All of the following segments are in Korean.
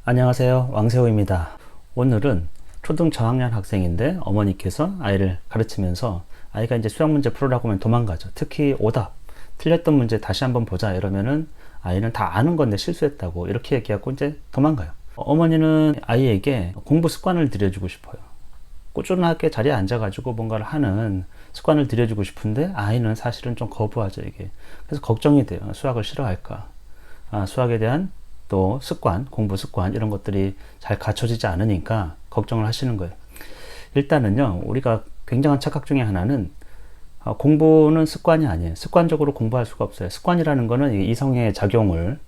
안녕하세요. 왕세호입니다. 오늘은 초등 저학년 학생인데 어머니께서 아이를 가르치면서 아이가 이제 수학 문제 풀으라고 하면 도망가죠. 특히 오답, 틀렸던 문제 다시 한번 보자 이러면은 아이는 다 아는 건데 실수했다고 이렇게 얘기하고 이제 도망가요. 어머니는 아이에게 공부 습관을 들여주고 싶어요. 꾸준하게 자리에 앉아가지고 뭔가를 하는 습관을 들여주고 싶은데 아이는 사실은 좀 거부하죠, 이게. 그래서 걱정이 돼요. 수학을 싫어할까? 수학에 대한 또 습관, 공부 습관 이런 것들이 잘 갖춰지지 않으니까 걱정을 하시는 거예요. 일단은요, 우리가 굉장한 착각 중에 하나는 공부는 습관이 아니에요. 습관적으로 공부할 수가 없어요. 습관이라는 거는 이성의 작용을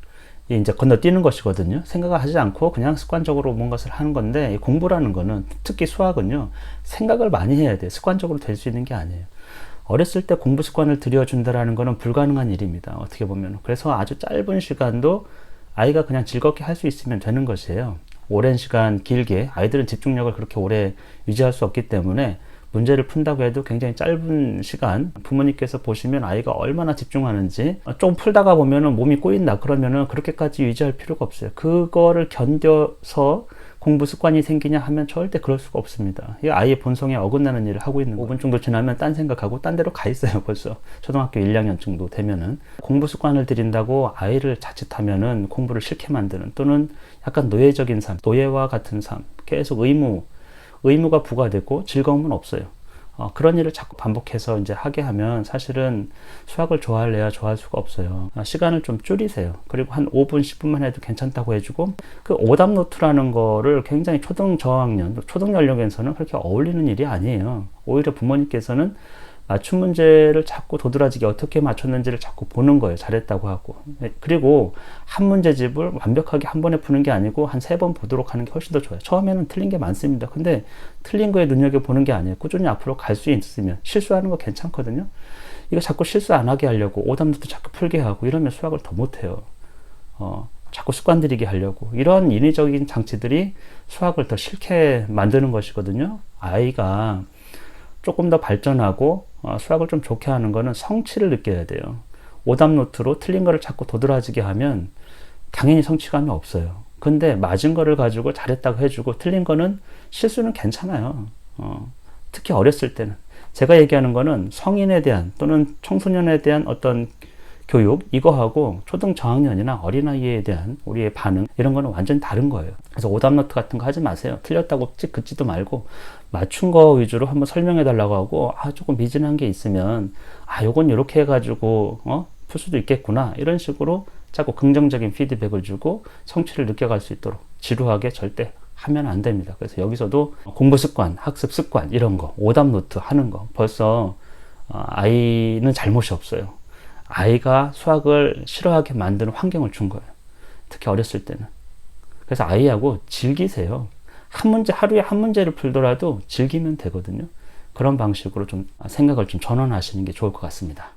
이제 건너뛰는 것이거든요. 생각을 하지 않고 그냥 습관적으로 뭔가를 하는 건데, 공부라는 거는, 특히 수학은요, 생각을 많이 해야 돼요. 습관적으로 될 수 있는 게 아니에요. 어렸을 때 공부 습관을 들여준다라는 거는 불가능한 일입니다. 어떻게 보면. 그래서 아주 짧은 시간도 아이가 그냥 즐겁게 할 수 있으면 되는 것이에요. 오랜 시간 길게, 아이들은 집중력을 그렇게 오래 유지할 수 없기 때문에 문제를 푼다고 해도 굉장히 짧은 시간, 부모님께서 보시면 아이가 얼마나 집중하는지, 좀 풀다가 보면은 몸이 꼬인다 그러면은 그렇게까지 유지할 필요가 없어요. 그거를 견뎌서 공부 습관이 생기냐 하면 절대 그럴 수가 없습니다. 이 아이의 본성에 어긋나는 일을 하고 있는 거예요. 5분 정도 지나면 딴 생각하고 딴 데로 가 있어요. 벌써 초등학교 1, 2학년 정도 되면은. 공부 습관을 들인다고 아이를 자칫하면은 공부를 싫게 만드는, 또는 약간 노예적인 삶, 노예와 같은 삶, 계속 의무가 부과되고 즐거움은 없어요. 그런 일을 자꾸 반복해서 이제 하게 하면 사실은 수학을 좋아할래야 좋아할 수가 없어요. 시간을 좀 줄이세요. 그리고 한 5분, 10분만 해도 괜찮다고 해주고, 그 오답 노트라는 거를 굉장히 초등 저학년, 초등 연령에서는 그렇게 어울리는 일이 아니에요. 오히려 부모님께서는 맞춤 문제를 자꾸 도드라지게 어떻게 맞췄는지를 자꾸 보는 거예요. 잘했다고 하고. 그리고 한 문제집을 완벽하게 한 번에 푸는 게 아니고 한 3번 보도록 하는 게 훨씬 더 좋아요. 처음에는 틀린 게 많습니다. 근데 틀린 거에 눈여겨보는 게 아니에요. 꾸준히 앞으로 갈 수 있으면. 실수하는 거 괜찮거든요. 이거 자꾸 실수 안 하게 하려고 오답노트 자꾸 풀게 하고 이러면 수학을 더 못해요. 자꾸 습관 들이게 하려고. 이런 인위적인 장치들이 수학을 더 싫게 만드는 것이거든요. 아이가 조금 더 발전하고 수학을 좀 좋게 하는 거는 성취를 느껴야 돼요. 오답 노트로 틀린 거를 자꾸 도드라지게 하면 당연히 성취감이 없어요. 근데 맞은 거를 가지고 잘했다고 해주고 틀린 거는 실수는 괜찮아요. 특히 어렸을 때는. 제가 얘기하는 거는 성인에 대한 또는 청소년에 대한 어떤 교육, 이거하고 초등 저학년이나 어린아이에 대한 우리의 반응, 이런 거는 완전 다른 거예요. 그래서 오답노트 같은 거 하지 마세요. 틀렸다고 찍 긋지도 말고 맞춘 거 위주로 한번 설명해 달라고 하고, 조금 미진한 게 있으면 요건 이렇게 해가지고 풀 수도 있겠구나, 이런 식으로 자꾸 긍정적인 피드백을 주고 성취를 느껴갈 수 있도록. 지루하게 절대 하면 안 됩니다. 그래서 여기서도 공부 습관, 학습 습관 이런 거, 오답노트 하는 거, 벌써 아이는 잘못이 없어요. 아이가 수학을 싫어하게 만드는 환경을 준 거예요. 특히 어렸을 때는. 그래서 아이하고 즐기세요. 하루에 한 문제를 풀더라도 즐기면 되거든요. 그런 방식으로 좀 생각을 좀 전환하시는 게 좋을 것 같습니다.